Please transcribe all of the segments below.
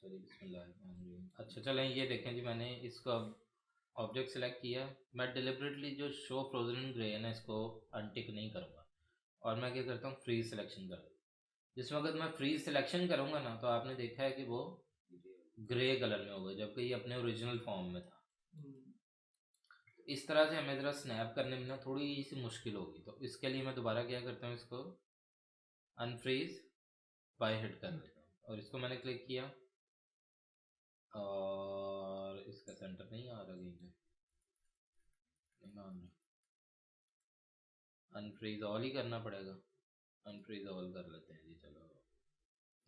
Sorry बिस्मिल्लाह। अच्छा चलें, ये देखें जी, मैंने इसको ऑब्जेक्ट सेलेक्ट किया। मैं डिलिबरेटली जो शो फ्रोजन इन ग्रे है ना, इसको अनटिक नहीं करूँगा और मैं क्या करता हूँ, फ्रीज सिलेक्शन कर दूँ। जिस वक्त मैं फ्रीज सिलेक्शन करूँगा ना, तो आपने देखा है कि वो ग्रे कलर में होगा, जबकि ये अपने ओरिजिनल फॉर्म में था। इस तरह से हमें ज़रा स्नैप करने में ना थोड़ी सी मुश्किल होगी, तो इसके लिए मैं दोबारा क्या करता हूँ, इसको अनफ्रीज बाय हिट कर देता हूँ और इसको मैंने क्लिक किया और इसका सेंटर नहीं आ रहा, कहीं पे नहीं मान रहा। अनफ्रीज ऑल ही करना पड़ेगा। अनफ्रीज ऑल कर लेते हैं जी, चलो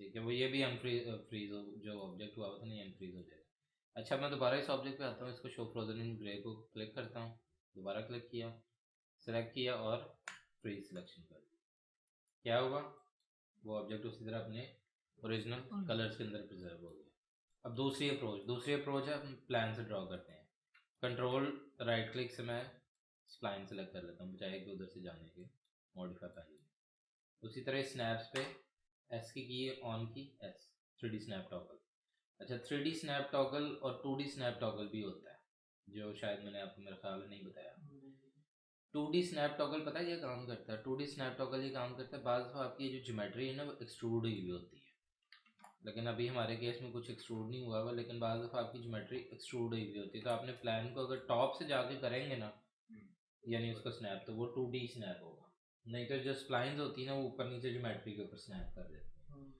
ठीक है। वो ये भी अनफ्रीज फ्रीज जो ऑब्जेक्ट हुआ था नहीं, अनफ्रीज हो जाएगा। अच्छा, मैं दोबारा इस ऑब्जेक्ट पे आता हूँ, इसको शो फ्रोजन इन ग्रे को क्लिक करता हूँ, दोबारा क्लिक किया, सेलेक्ट किया और फ्रीज सिलेक्शन कर दिया। क्या हुआ, वो ऑब्जेक्ट उसी तरह अपने ओरिजिनल कलर्स के अंदर प्रिजर्व हो गया। अब दूसरी अप्रोच है, हम प्लान से ड्रॉ करते हैं। कंट्रोल राइट क्लिक से मैं स्प्लाइन सेलेक्ट कर लेता हूँ, बजाय कि उधर से जाने के मॉडिफाई पैनल। उसी तरह स्नैप्स पे एस की ऑन की, एस 3D स्नैप टॉगल। अच्छा, 3D स्नैप टॉगल और 2D स्नैप टॉगल भी होता है, जो शायद मैंने आपको मेरा ख्याल नहीं बताया। 2D स्नैप टॉगल पता है क्या काम करता है? 2D स्नैप टॉगल ये काम करता है, बाज़ दफ़ा आपकी जो ज्योमेट्री है ना, वो एक्सट्रूड हुई होती है, लेकिन अभी हमारे केस में कुछ एक्सट्रूड नहीं हुआ हुआ, लेकिन बाज़ दफ़ा आपकी ज्योमेट्री एक्सट्रूड हुई हुई होती है। तो आपने प्लान को अगर टॉप से जाके करेंगे ना, यानी उसका स्नैप, तो वो 2D स्नैप होगा। नहीं तो जो स्प्लाइंस होती है ना, वो ऊपर नीचे ज्योमेट्री के ऊपर स्नैप कर देती है।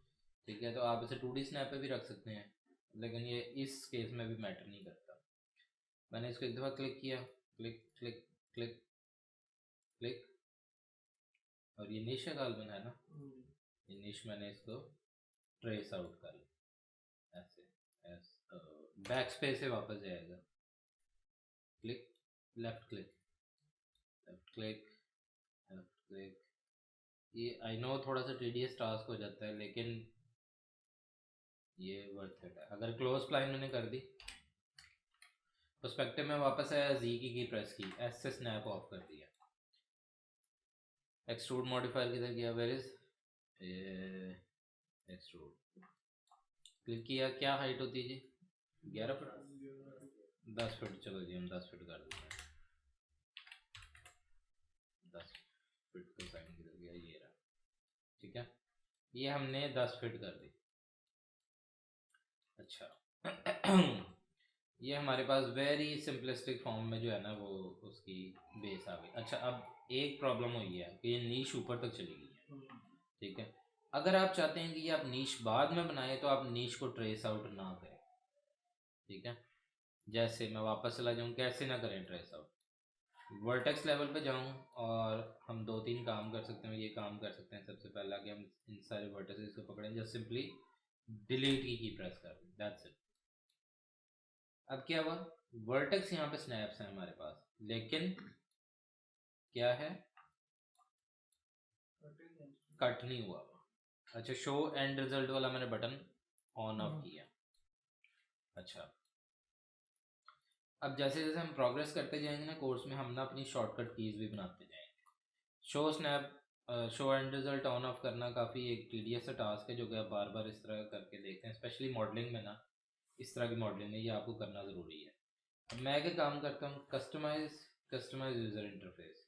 ठीक है, तो आप इसे 2D स्नैप पे भी रख सकते हैं, लेकिन ये इस केस में भी मैटर नहीं करता। मैंने इसको एक दफ़ा क्लिक किया, क्लिक क्लिक क्लिक क्लिक, और ये निश का गालबन है ना, ये निश मैंने इसको ट्रेस आउट कर लिया ऐसे। बैक स्पेस से वापस जाएगा, click, left click, left click, left click. ये आई नो थोड़ा सा टीडियस टास्क हो जाता है, लेकिन ये वर्थ इट है। अगर क्लोज प्लाइन मैंने कर दी, पर्सपेक्टिव में वापस आया, जी की प्रेस की, एस से स्नैप ऑफ कर दिया। एक्सट्रूड मॉडिफायर किधर गया, वेयर इज एक्सट्रूड, क्लिक किया। क्या हाइट होती है जी, 11 फुट, 10 फुट। चलो जी, हम 10 फुट कर देते हैं। 10 फुट का साइन किधर गया, ये रहा। ठीक है, ये हमने 10 फीट कर दी। अच्छा ये हमारे पास वेरी सिंपलिस्टिक फॉर्म में जो है ना, वो उसकी बेस आ गई। अच्छा, अब एक प्रॉब्लम हुई है कि ये नीश ऊपर तक चली गई है। ठीक है, अगर आप चाहते हैं कि ये आप नीश बाद में बनाए, तो आप नीश को ट्रेस आउट ना करें। ठीक है, जैसे मैं वापस चला जाऊँ, कैसे ना करें ट्रेस आउट, वर्टेक्स लेवल पे जाऊँ और हम 2-3 काम कर सकते हैं। ये काम कर सकते हैं, सबसे पहला कि हम इन सारे वर्टेक्स को पकड़ें, जस्ट सिंपली डिलीट की प्रेस कर दें, दैट्स इट। अब क्या हुआ, वर्टेक्स यहाँ पे स्नैप्स हैं हमारे पास, लेकिन क्या है, कट नहीं हुआ। अच्छा, शो एंड रिजल्ट वाला मैंने बटन ऑन ऑफ किया। अच्छा, अब जैसे जैसे हम प्रोग्रेस करते जाएंगे ना कोर्स में, हम ना अपनी शॉर्टकट कीज भी बनाते जाएंगे। Show snap, show and result on off करना काफ़ी एक टीडियस सा टास्क है, जो कि आप बार बार इस तरह करके देखते हैं, स्पेशली मॉडलिंग में ना, इस तरह की मॉडलिंग में ये आपको करना ज़रूरी है। अब मैं क्या काम करता हूँ, कस्टमाइज यूज़र इंटरफेस,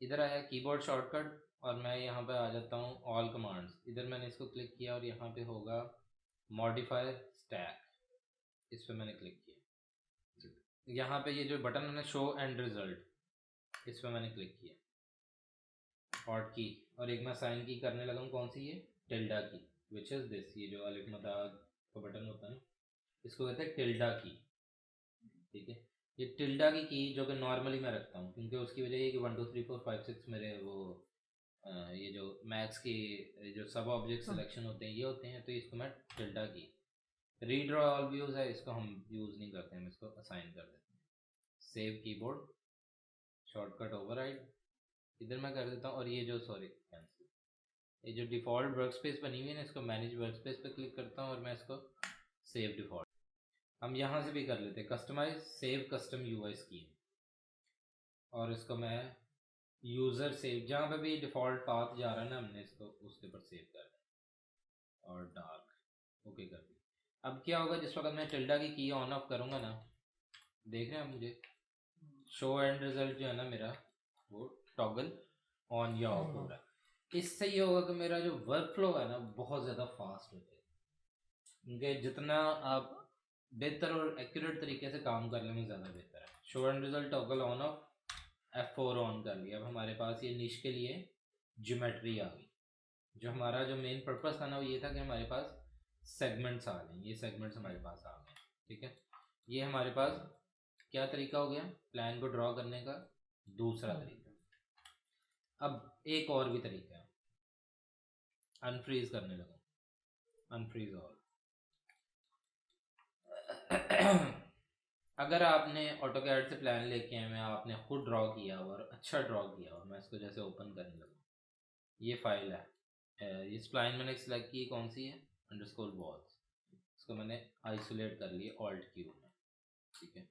इधर आया कीबोर्ड शॉर्टकट, और मैं यहाँ पे आ जाता हूँ ऑल कमांड्स। इधर मैंने इसको क्लिक किया और यहाँ पे होगा मॉडिफायर स्टैक, इस पर मैंने क्लिक किया। यहाँ पे ये जो बटन है ना, शो एंड रिजल्ट, इस पर मैंने क्लिक किया, हॉट की, और एक मैं साइन की करने लगा हूँ, कौन सी, ये टिल्डा की, विच इज़ दिस, ये जो अलिफ मदा का बटन होता है ना, इसको कहते हैं टिल्डा की। ठीक है, ये टिल्डा की जो कि नॉर्मली मैं रखता हूँ, क्योंकि उसकी वजह ये कि 1 2 3 4 5 6 मेरे वो ये जो मैक्स की जो सब ऑब्जेक्ट सिलेक्शन होते हैं ये होते हैं, तो इसको मैं टिल्डा की, रीड्रॉ ऑल व्यूज है, इसको हम यूज़ नहीं करते हैं, हम इसको असाइन कर देते हैं। सेव कीबोर्ड शॉर्टकट ओवरराइड, इधर मैं कर देता हूँ, और ये जो सॉरी कैंसिल, ये जो डिफ़ॉल्ट वर्क स्पेस बनी हुई है ना, इसको मैनेज वर्क स्पेस पे क्लिक करता हूँ और मैं इसको सेव डिफ़ॉल्ट, हम यहाँ से भी कर लेते हैं customize save custom UI scheme, और इसको मैं यूज़र सेव, जहाँ पे भी डिफ़ॉल्ट पाथ जा रहा है ना, हमने इसको उसके ऊपर सेव कर दिया, और डार्क ओके कर दी। अब क्या होगा, जिस वक्त मैं टिल्डा की ऑन ऑफ करूँगा ना, देख रहे हैं आप मुझे, शो एंड रिजल्ट जो है ना मेरा वो टॉगल ऑन या ऑफ हो रहा है। इससे ये होगा कि मेरा जो वर्क फ्लो है ना बहुत ज़्यादा फास्ट हो जाएगा, क्योंकि जितना आप बेहतर और एक्यूरेट तरीके से काम कर लेंगे ज़्यादा बेहतर है। Show and result toggle on off, F4 on कर लिया। अब हमारे पास ये निश के लिए ज्योमेट्री आ गई। जो हमारा जो मेन पर्पस था ना वो ये था कि हमारे पास सेगमेंट्स आ गए, ये सेगमेंट्स हमारे पास आ गए, ठीक है। ये हमारे पास क्या तरीका हो गया प्लान को ड्रॉ करने का, दूसरा तरीका। अब एक और भी तरीका है, अनफ्रीज करने लगा, अनफ्रीज ऑल। अगर आपने ऑटोकैड से प्लान लेके आए में आपने खुद ड्रॉ किया और अच्छा ड्रॉ किया, और मैं इसको जैसे ओपन करने लगा, ये फाइल है, ये स्प्लाइन मैंने सेलेक्ट की, कौन सी है, अंडरस्कोर वॉल्स, इसको मैंने आइसोलेट कर लिया ऑल्ट क्यू में, ठीक है।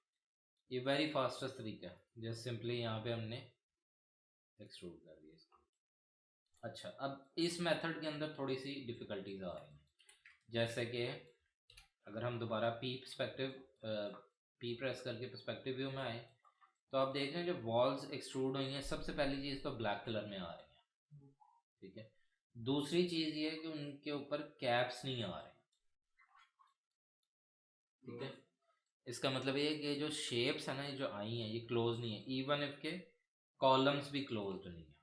ये वेरी फास्टेस्ट तरीका है, जस्ट सिंपली यहाँ पे हमने एक्सट्रूड कर दिया इसको। अच्छा, अब इस मेथड के अंदर थोड़ी सी डिफ़िकल्टीज आ रही हैं, जैसे कि अगर हम दोबारा पी प्रेस करके पर्सपेक्टिव व्यू में आए तो आप देख रहे हैं जो वॉल्स एक्सट्रूड हुई हैं, सबसे पहली चीज़ तो ब्लैक कलर में आ रही है, ठीक है। दूसरी चीज़ ये है कि उनके ऊपर कैप्स नहीं आ रहे, ठीक है। इसका मतलब ये है कि जो शेप्स है ना, ये जो आई हैं ये क्लोज नहीं है, इवन इफ के कॉलम्स भी क्लोज नहीं है।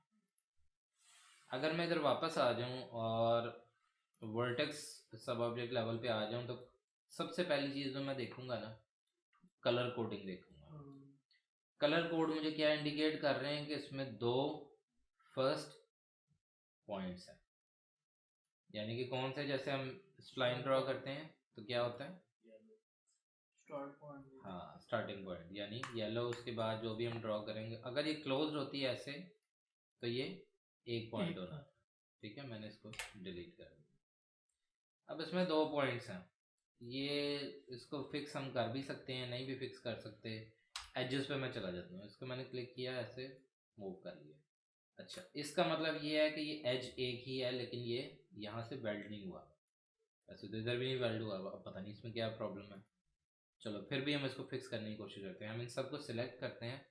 अगर मैं इधर वापस आ जाऊं और वर्टेक्स सब ऑब्जेक्ट लेवल पे आ जाऊं तो सबसे पहली चीज़ जो मैं देखूंगा ना, कलर कोडिंग देखूंगा। कलर कोड मुझे क्या इंडिकेट कर रहे हैं कि इसमें दो फर्स्ट पॉइंट्स हैं, यानी कि कौन से, जैसे हम स्प्लाइन ड्रॉ करते हैं तो क्या होता है, हाँ स्टार्टिंग पॉइंट, यानी येलो, उसके बाद जो भी हम ड्रॉ करेंगे अगर ये क्लोज होती है ऐसे तो ये एक पॉइंट होना, ठीक है। मैंने इसको डिलीट कर दिया। अब इसमें दो पॉइंट्स हैं, ये इसको फिक्स हम कर भी सकते हैं, नहीं भी फिक्स कर सकते। एजेस पे मैं चला जाता हूँ, इसको मैंने क्लिक किया, ऐसे मूव कर लिया। अच्छा, इसका मतलब ये है कि ये एज एक ही है, लेकिन ये यहाँ से वेल्ड नहीं हुआ, ऐसे तो इधर भी नहीं वेल्ड हुआ। अब पता नहीं इसमें क्या प्रॉब्लम है, चलो फिर भी हम इसको फिक्स करने की कोशिश करते हैं। हम इन सबको सिलेक्ट करते हैं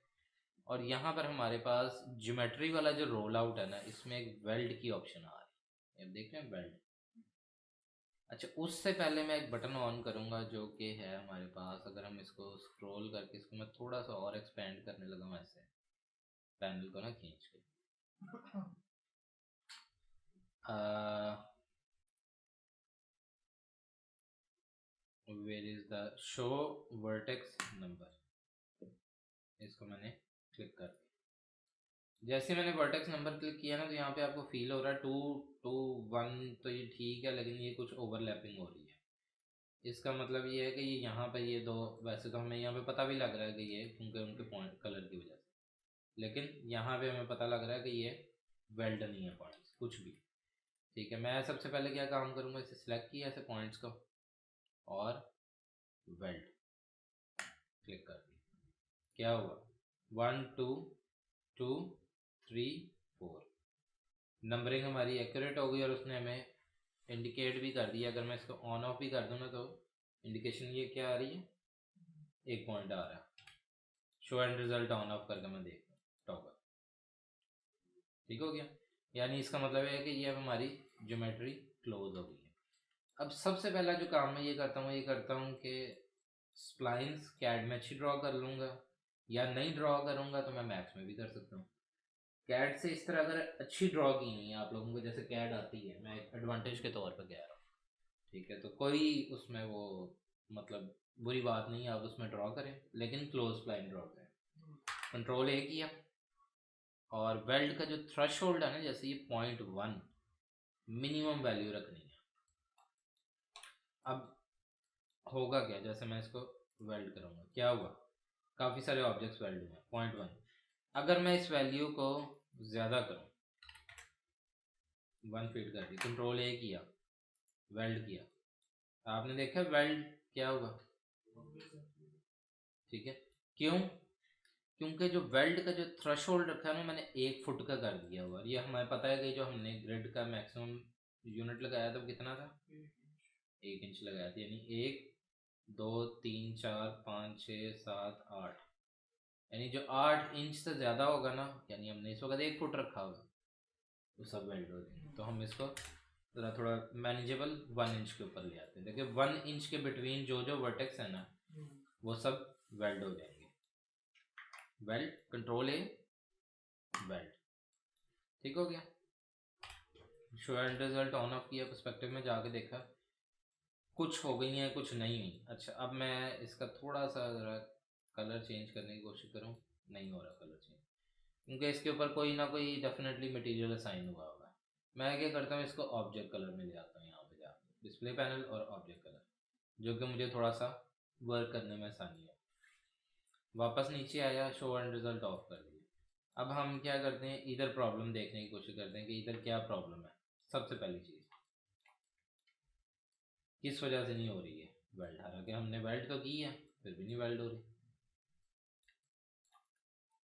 और यहाँ पर हमारे पास ज्योमेट्री वाला जो रोल आउट है ना, इसमें एक वेल्ड की ऑप्शन आ रही है, देख रहे हैं वेल्ड। अच्छा, उससे पहले मैं एक बटन ऑन करूँगा जो कि है हमारे पास, अगर हम इसको स्क्रॉल करके इसको मैं थोड़ा सा और एक्सपेंड करने लगा हूँ ऐसे पैनल को ना खींच के, where is the show vertex number, इसको मैंने क्लिक कर दिया। जैसे मैंने वर्टेक्स नंबर क्लिक किया ना तो यहाँ पे आपको फील हो रहा है 2 2 1, तो ये ठीक है, लेकिन ये कुछ ओवरलैपिंग हो रही है। इसका मतलब ये है कि ये यहाँ पे ये दो, वैसे तो हमें यहाँ पे पता भी लग रहा है कि ये क्योंकि उनके पॉइंट कलर की वजह से, लेकिन यहाँ पे हमें पता लग रहा है कि ये वेल्ड नहीं है पॉइंट्स कुछ भी, ठीक है। मैं सबसे पहले क्या काम करूँगा, इसे सिलेक्ट किया ऐसे पॉइंट्स को और वेल्ड क्लिक कर दिया, क्या हुआ 1 2 2 3 4, नंबरिंग हमारी एक्यूरेट हो गई और उसने हमें इंडिकेट भी कर दिया। अगर मैं इसको ऑन ऑफ भी कर दूँ ना तो इंडिकेशन ये क्या आ रही है, एक पॉइंट आ रहा है। Show and result on off करके मैं देख टॉगल, ठीक हो गया। यानी इसका मतलब है कि ये अब हमारी ज्योमेट्री क्लोज हो गई है। अब सबसे पहला जो काम मैं ये करता हूँ कि स्प्लाइंस कैड में अच्छी ड्रॉ कर लूँगा, या नहीं ड्रॉ करूँगा तो मैं मैक्स में भी कर सकता हूँ। कैड से इस तरह अगर अच्छी ड्रॉ की हुई है आप लोगों को, जैसे कैड आती है, मैं एक एडवांटेज के तौर पर कह रहा हूँ, ठीक है। तो कोई उसमें वो मतलब बुरी बात नहीं है, आप उसमें ड्रॉ करें, लेकिन क्लोज स्प्लाइन ड्रॉ करें। कंट्रोल A किया और वेल्ड का जो थ्रेश होल्ड है ना, जैसे ये 0.1 मिनिमम वैल्यू रखनी है। अब होगा क्या, जैसे मैं इसको वेल्ड करूँगा क्या होगा, काफ़ी सारे ऑब्जेक्ट्स वेल्ड हुए 0.1। अगर मैं इस वैल्यू को ज़्यादा करूँ, 1 फीट कर दी, कंट्रोल A किया, वेल्ड किया, आपने देखा वेल्ड क्या होगा, ठीक है। क्यों, क्योंकि जो वेल्ड का जो थ्रेशोल्ड रखा है ना मैंने 1 फुट का कर दिया हुआ, और ये हमें पता है कि जो हमने ग्रिड का मैक्सिमम यूनिट लगाया था वो कितना था, 1 इंच लगाया था, यानी 1 2 3 4 5 6 7 8, यानी जो 8 इंच से ज़्यादा होगा ना, यानी हमने इस वक्त 1 फुट रखा होगा, वो सब वेल्ड हो जाएंगे। तो हम इसको ज़रा थोड़ा मैनेजेबल 1 इंच के ऊपर ले आते हैं। देखिए 1 इंच के बिटवीन जो जो वर्टेक्स है ना, वो सब वेल्ड हो जाएंगे। वेल्ड, कंट्रोल ए, वेल्ड, ठीक हो गया। Show and result on off किया, पर्सपेक्टिव में जाके देखा, कुछ हो गई हैं कुछ नहीं हुई। अच्छा अब मैं इसका थोड़ा सा ज़रा कलर चेंज करने की कोशिश करूँ, नहीं हो रहा कलर चेंज, क्योंकि इसके ऊपर कोई ना कोई डेफिनेटली मटेरियल असाइन हुआ होगा। मैं क्या करता हूँ, इसको ऑब्जेक्ट कलर में ले आता हूँ, यहाँ पे जाकर डिस्प्ले पैनल और ऑब्जेक्ट कलर, जो कि मुझे थोड़ा सा वर्क करने में आसानी है। वापस नीचे आया, शो एंड रिजल्ट ऑफ कर दिया। अब हम क्या करते हैं, इधर प्रॉब्लम देखने की कोशिश करते हैं कि इधर क्या प्रॉब्लम है। सबसे पहली चीज़, किस वजह से नहीं हो रही है वेल्ड, हालांकि हमने वेल्ड तो की है फिर भी नहीं वेल्ड हो रही।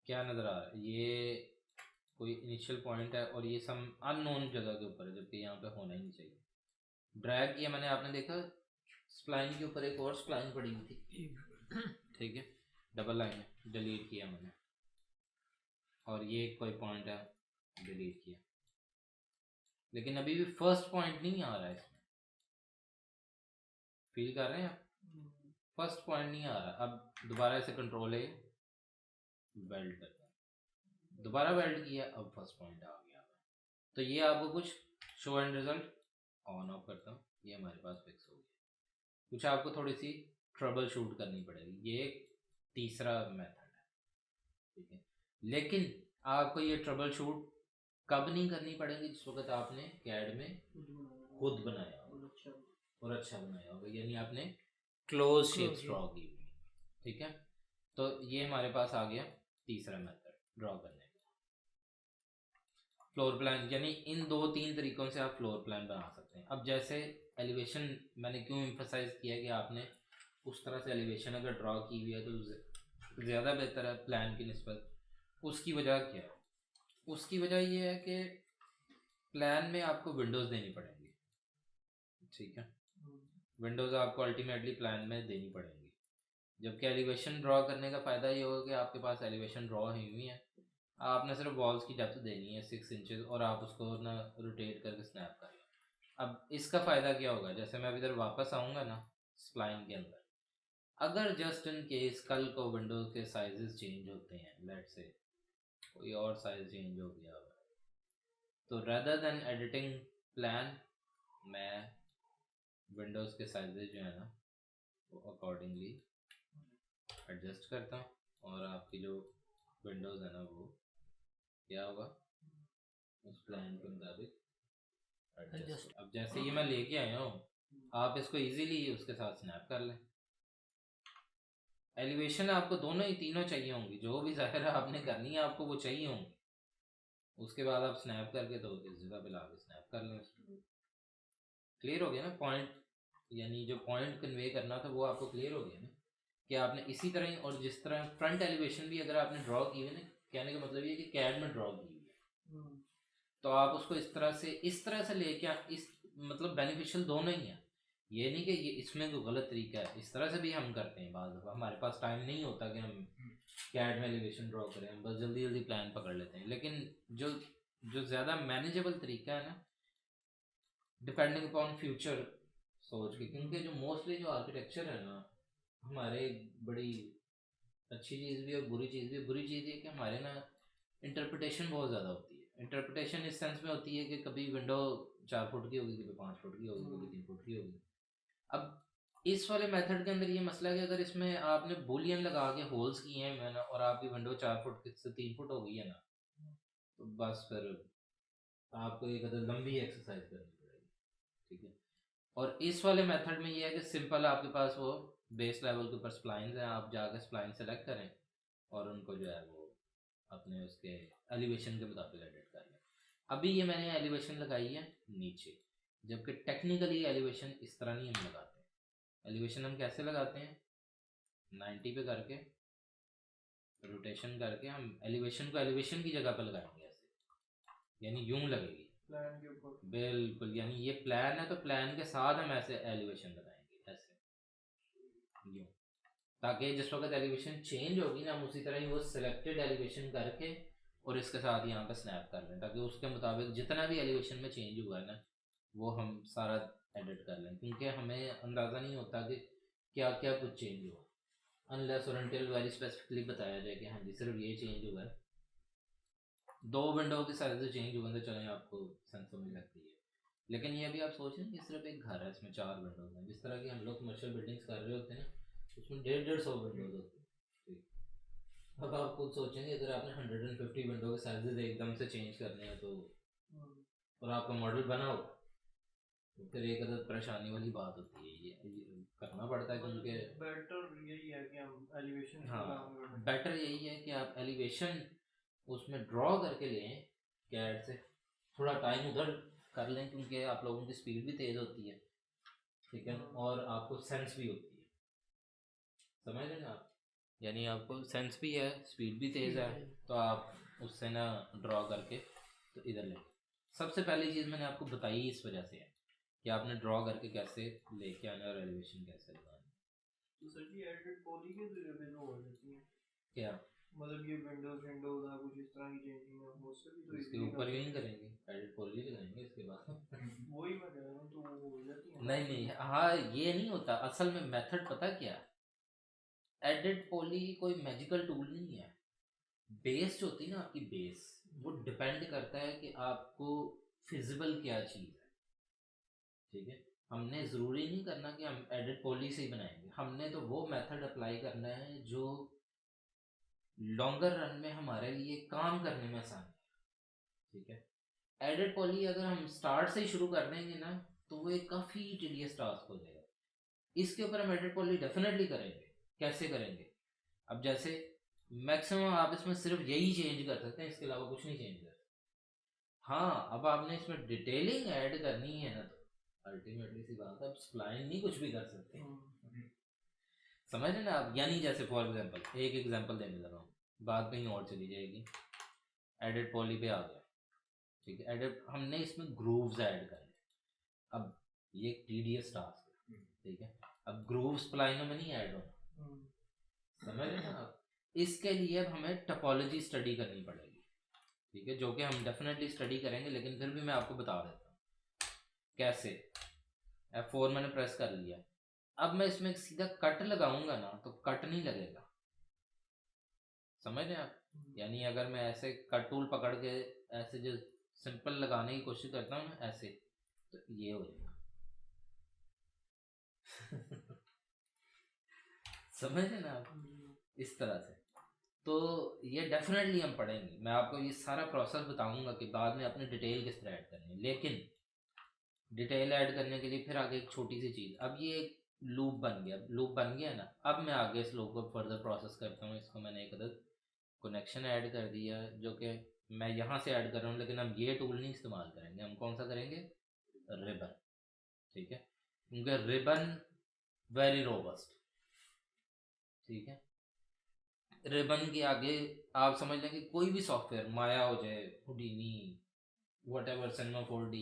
क्या नज़र आ रहा है, ये कोई इनिशियल पॉइंट है और ये सम अननोन जगह के ऊपर है, जबकि यहाँ पे होना ही नहीं चाहिए। ड्रैग किया मैंने, आपने देखा स्प्लाइन के ऊपर एक और स्प्लाइन पड़ी हुई थी, ठीक है, डबल लाइन है, डिलीट किया मैंने, और ये कोई पॉइंट है, डिलीट किया, लेकिन अभी भी फर्स्ट पॉइंट नहीं आ रहा है इसमें। फील कर रहे हैं आप, फर्स्ट पॉइंट नहीं आ रहा। अब दोबारा से कंट्रोल है, वेल्ड करता है, दोबारा वेल्ड किया, अब फर्स्ट पॉइंट आ गया। तो ये आपको कुछ show and result on off करता हूँ, ये हमारे पास फिक्स हो गया। कुछ आपको थोड़ी सी ट्रबल शूट करनी पड़ेगी, ये एक तीसरा मेथड है, ठीक है। लेकिन आपको ये ट्रबल शूट कब नहीं करनी पड़ेगी, जिस वक्त आपने कैड में खुद बनाया होगा और अच्छा बनाया होगा, यानी आपने क्लोज शेप्स ड्रॉ की हुई, ठीक है। तो ये हमारे पास आ गया तीसरा मेथड ड्रॉ करने का, फ्लोर प्लान, यानी इन 2-3 तरीकों से आप फ्लोर प्लान बना सकते हैं। अब जैसे एलिवेशन, मैंने क्यों एम्फसाइज किया कि आपने उस तरह से एलिवेशन अगर ड्रॉ की हुई है तो ज़्यादा बेहतर है प्लान की निस्बत। उसकी वजह क्या है, उसकी वजह ये है कि प्लान में आपको विंडोज़ देनी पड़ेंगी, ठीक है, विंडोज़ आपको अल्टीमेटली प्लान में देनी पड़ेंगी। जबकि एलिवेशन ड्रॉ करने का फ़ायदा ये होगा कि आपके पास एलिवेशन ड्रॉ हुई हुई है, आपने सिर्फ वॉल्स की डेप्थ देनी है 6 इंचेस, और आप उसको ना रोटेट करके स्नैप कर लें। अब इसका फ़ायदा क्या होगा, जैसे मैं इधर वापस आऊँगा ना स्प्लाइन के अंदर, अगर जस्ट इन केस कल को विंडोज़ के साइजेस चेंज होते हैं, लेट से कोई और साइज चेंज हो गया होगा, तो रेदर देन एडिटिंग प्लान, मैं विंडोज़ के साइजेस जो है ना वो अकॉर्डिंगली एडजस्ट करता हूँ, और आपकी जो विंडोज़ है ना वो क्या होगा उस प्लान के मुताबिक एडजस्ट। अब जैसे ये मैं लेके आया हूँ, आप इसको इजीली उसके साथ स्नैप कर लें। एलिवेशन आपको दोनों ही तीनों चाहिए होंगी, जो भी ज़ाहिर है आपने करनी है आपको वो चाहिए होंगी। उसके बाद आप स्नैप करके तो इस जगह पे ला के स्नैप कर लें उसको। क्लियर हो गया ना पॉइंट, यानी जो पॉइंट कन्वे करना था वो आपको क्लियर हो गया ना, कि आपने इसी तरह ही, और जिस तरह फ्रंट एलिवेशन भी अगर आपने ड्रॉ की हुई ना, कहने का मतलब ये कि कैड में ड्रॉ की हुई है, तो आप उसको इस तरह से लेके इस मतलब बेनिफिशियल दोनों ही है। ये नहीं कि ये इसमें कोई गलत तरीका है, इस तरह से भी हम करते हैं। बाद हमारे पास टाइम नहीं होता कि हम कैड में एलिवेशन ड्रॉ करें, हम बस जल्दी जल्दी प्लान पकड़ लेते हैं। लेकिन जो जो ज़्यादा मैनेजेबल तरीका है ना, डिपेंडिंग अपॉन फ्यूचर सोच के, क्योंकि जो मोस्टली जो आर्किटेक्चर है ना हमारे, बड़ी अच्छी चीज़ भी और बुरी चीज़ भी। बुरी चीज़ ये कि हमारे ना इंटरप्रिटेशन बहुत ज़्यादा होती है। इंटरप्रिटेशन इस सेंस में होती है कि कभी विंडो 4 फुट की होगी, कभी 5 फुट की होगी, कभी 3 फुट की होगी। अब इस वाले मेथड के अंदर ये मसला है कि अगर इसमें आपने बुलियन लगा के होल्स किए हैं मैंने, और आपकी विंडो 4 फुट से 3 फुट हो गई है ना, तो बस फिर आपको एक अदर लंबी एक्सरसाइज करनी पड़ेगी, ठीक है। और इस वाले मेथड में ये है कि सिंपल आपके पास वो बेस लेवल के ऊपर स्प्लाइंस हैं, आप जाकर स्प्लाइन सेलेक्ट करें और उनको जो है वो अपने उसके एलिवेशन के मुताबिक एडिट कर लें। अभी ये मैंने एलिवेशन लगाई है नीचे, जबकि टेक्निकली एलिवेशन इस तरह नहीं हम लगाते। एलिवेशन हम कैसे लगाते हैं, 90 पे करके रोटेशन करके हम एलिवेशन को एलिवेशन की जगह पे लगाएंगे ऐसे, यानी यूं लगेगी। प्लान के ऊपर। बिल्कुल, यानी ये प्लान है तो प्लान के साथ हम ऐसे एलिवेशन लगाएंगे ऐसे यूँ, ताकि जिस वक्त एलिवेशन चेंज होगी ना हम उसी तरह ही वो सिलेक्टेड एलिवेशन करके और इसके साथ यहाँ पे स्नैप कर लें, ताकि उसके मुताबिक जितना भी एलिवेशन में चेंज हुआ है ना वो हम सारा एडिट कर लें, क्योंकि हमें अंदाज़ा नहीं होता कि क्या क्या कुछ चेंज हुआ, अनलेस और अनटिल वेरी स्पेसिफिकली बताया जाए कि हाँ जी सिर्फ ये चेंज हुआ है, 2 विंडो के साइज चेंज हुए तो चलें आपको सेंस होने लगती है। लेकिन ये अभी आप सोच रहे हैं कि सिर्फ एक घर है इसमें 4 विंडोज हैं, जिस तरह की हम लोग कमर्शियल बिल्डिंग्स कर रहे होते हैं उसमें 150-150 विंडोज होती हैं, ठीक। अब आप खुद सोचेंगे अगर आपने 150 विंडो के साइजेस एकदम से चेंज करने हैं तो और आपका मॉडल बना हो तो फिर एक अदर परेशानी वाली बात होती है, ये करना पड़ता है क्योंकि बेटर यही है कि हम एलिवेशन हाँ बेटर यही है कि आप एलिवेशन उसमें ड्रॉ करके लें कैड से, थोड़ा टाइम उधर कर लें क्योंकि आप लोगों की स्पीड भी तेज़ होती है, ठीक है, और आपको सेंस भी होती है, समझ रहे ना आप, यानी आपको सेंस भी है स्पीड भी तेज़ है, तो आप उससे ना ड्रॉ करके तो इधर लें। सबसे पहली चीज़ मैंने आपको बताई इस वजह से है कि आपने ड्रॉ करके कैसे लेके आना और एलिवेशन कैसे लगाना। तो सर जी एडिट पॉली के जरिए भी हो जाती है क्या मतलब ये विंडोज विंडोज है कुछ इस तरह की चेंजिंग है वो सब भी तो इसके ऊपर ही नहीं करेंगे, एडिट पॉली लगाएंगे इसके बाद वही मैं कह रहा हूँ तो वो हो जाती है नहीं नहीं हाँ ये नहीं होता, असल में मेथड पता क्या है, एडिट पॉली कोई मैजिकल टूल नहीं है, बेस जो होती है ना आपकी बेस वो डिपेंड करता है कि आपको फिजिबल क्या चीज़ है, ठीक है, हमने ज़रूरी नहीं करना कि हम एडिट पॉली से ही बनाएंगे, हमने तो वो मेथड अप्लाई करना है जो लॉन्गर रन में हमारे लिए काम करने में आसान है, ठीक है। एडिट पॉली अगर हम स्टार्ट से ही शुरू कर देंगे ना तो वो एक काफ़ी टीडियस टास्क हो जाएगा, इसके ऊपर हम एडिट पॉली डेफिनेटली करेंगे। कैसे करेंगे, अब जैसे मैक्सिमम आप इसमें सिर्फ यही चेंज कर सकते हैं, इसके अलावा कुछ नहीं चेंज कर सकते। हाँ अब आपने इसमें डिटेलिंग ऐड करनी है ना तो अल्टीमेटली सी बात है आप स्प्लाइन नहीं कुछ भी कर सकते, समझ रहे ना आप, यानी जैसे फॉर एग्जांपल एक एग्जांपल देने लगा हूँ, बात कहीं और चली जाएगी, एडिट पॉली पे आ गया, ठीक है, एडिट हमने इसमें ग्रूव्स ऐड करने, अब ये एक टीडियस टास्क है, ठीक है, अब ग्रूव्स स्प्लाइनों में नहीं ऐड होना, समझ रहे ना आप, इसके लिए अब हमें टपोलॉजी स्टडी करनी पड़ेगी, ठीक है, जो कि हम डेफिनेटली स्टडी करेंगे, लेकिन फिर भी मैं आपको बता देता हूँ कैसे। F4 मैंने प्रेस कर लिया, अब मैं इसमें सीधा कट लगाऊंगा ना तो कट नहीं लगेगा, समझ रहे आप, यानी अगर मैं ऐसे कट टूल पकड़ के ऐसे जो सिंपल लगाने की कोशिश करता हूँ ना ऐसे तो ये हो जाएगा समझ रहे ना आप, इस तरह से, तो ये डेफिनेटली हम पढ़ेंगे, मैं आपको ये सारा प्रोसेस बताऊंगा कि बाद में अपने डिटेल किस तरह ऐड करनी है, लेकिन डिटेल ऐड करने के लिए फिर आगे एक छोटी सी चीज़, अब ये एक लूप बन गया ना, अब मैं आगे इस लूप को फर्दर प्रोसेस करता हूँ, इसको मैंने एक अदर कनेक्शन ऐड कर दिया जो कि मैं यहाँ से ऐड कर रहा हूँ, लेकिन हम ये टूल नहीं इस्तेमाल करेंगे, हम कौन सा करेंगे, रिबन, ठीक है, क्योंकि रिबन वेरी रोबस्ट, ठीक है, रिबन के आगे आप समझ लें कि कोई भी सॉफ्टवेयर माया हो जाए, Houdini, what ever, cinema 4D,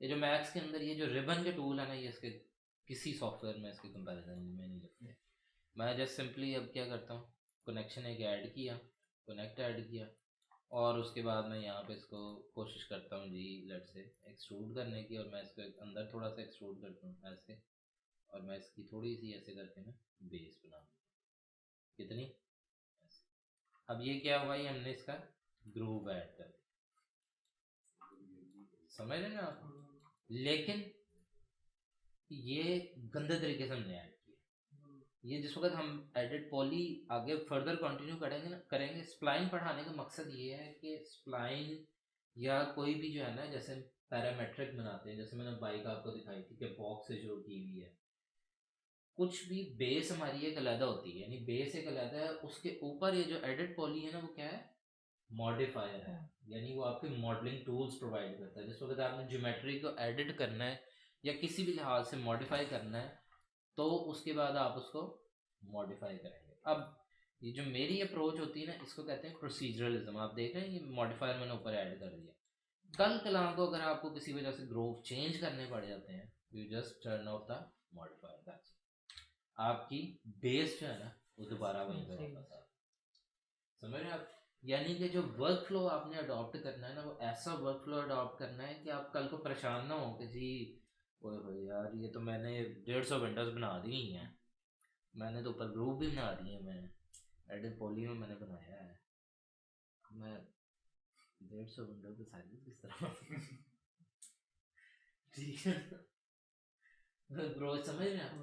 ये जो मैक्स के अंदर ये जो रिबन के टूल है ना, ये इसके किसी सॉफ्टवेयर में इसके कंपैरिजन में नहीं लगते। मैं जस्ट सिंपली अब क्या करता हूँ, कनेक्शन एक ऐड किया, कनेक्ट ऐड किया, और उसके बाद मैं यहाँ पे इसको कोशिश करता हूँ जी लेट से एक्सट्रूड करने की, और मैं इसको अंदर थोड़ा सा एक्सट्रूड करता हूँ ऐसे, और मैं इसकी थोड़ी सी ऐसे करके ना बेस बना कितनी ऐसे। अब ये क्या हुआ, ये हमने इसका ग्रूव ऐड कर, समझ रहे ना आप, लेकिन ये गंदे तरीके से हमने ऐड किया, ये जिस वक्त हम एडिट पॉली आगे फर्दर कंटिन्यू करेंगे स्प्लाइन पढ़ाने का मकसद ये है कि स्प्लाइन या कोई भी जो है ना, जैसे पैरामेट्रिक बनाते हैं, जैसे मैंने बाइक आपको दिखाई थी कि बॉक्स से जो की हुई है, कुछ भी बेस हमारी एक अलग होती है, यानी बेस एक अलग है, उसके ऊपर ये जो एडिट पॉली है ना वो क्या है, मॉडिफायर है, यानी वो आपके मॉडलिंग टूल्स प्रोवाइड करता है, जिस वक्त आपने ज्योमेट्री को एडिट करना है या किसी भी लिहाज से मॉडिफाई करना है तो उसके बाद आप उसको मॉडिफाई करेंगे। अब ये जो मेरी अप्रोच होती है ना इसको कहते हैं प्रोसीजरलिज्म, आप देख रहे हैं ये मॉडिफायर मैंने ऊपर ऐड कर दिया, कल कलाम को अगर आपको किसी वजह से ग्रोव चेंज करने पड़ जाते हैं, you just turn off the modifier, that's आपकी बेस जो है ना वो दोबारा वहीं पे वापस आ, समझ रहे हैं आप? यानी कि जो वर्क फ्लो आपने अडॉप्ट करना है ना, वो ऐसा वर्क फ्लो अडॉप्ट करना है कि आप कल को परेशान ना हो कि जी ओए होए यार ये तो मैंने 150 विंडोज बना दी ही हैं, मैंने तो ऊपर ग्रुप भी बना दिए हैं, मैं एडिट पॉली में मैंने बनाया है, मैं 150 विंडो के साइज किस तरह ठीक है ब्रो, समझ रहे हैं आप?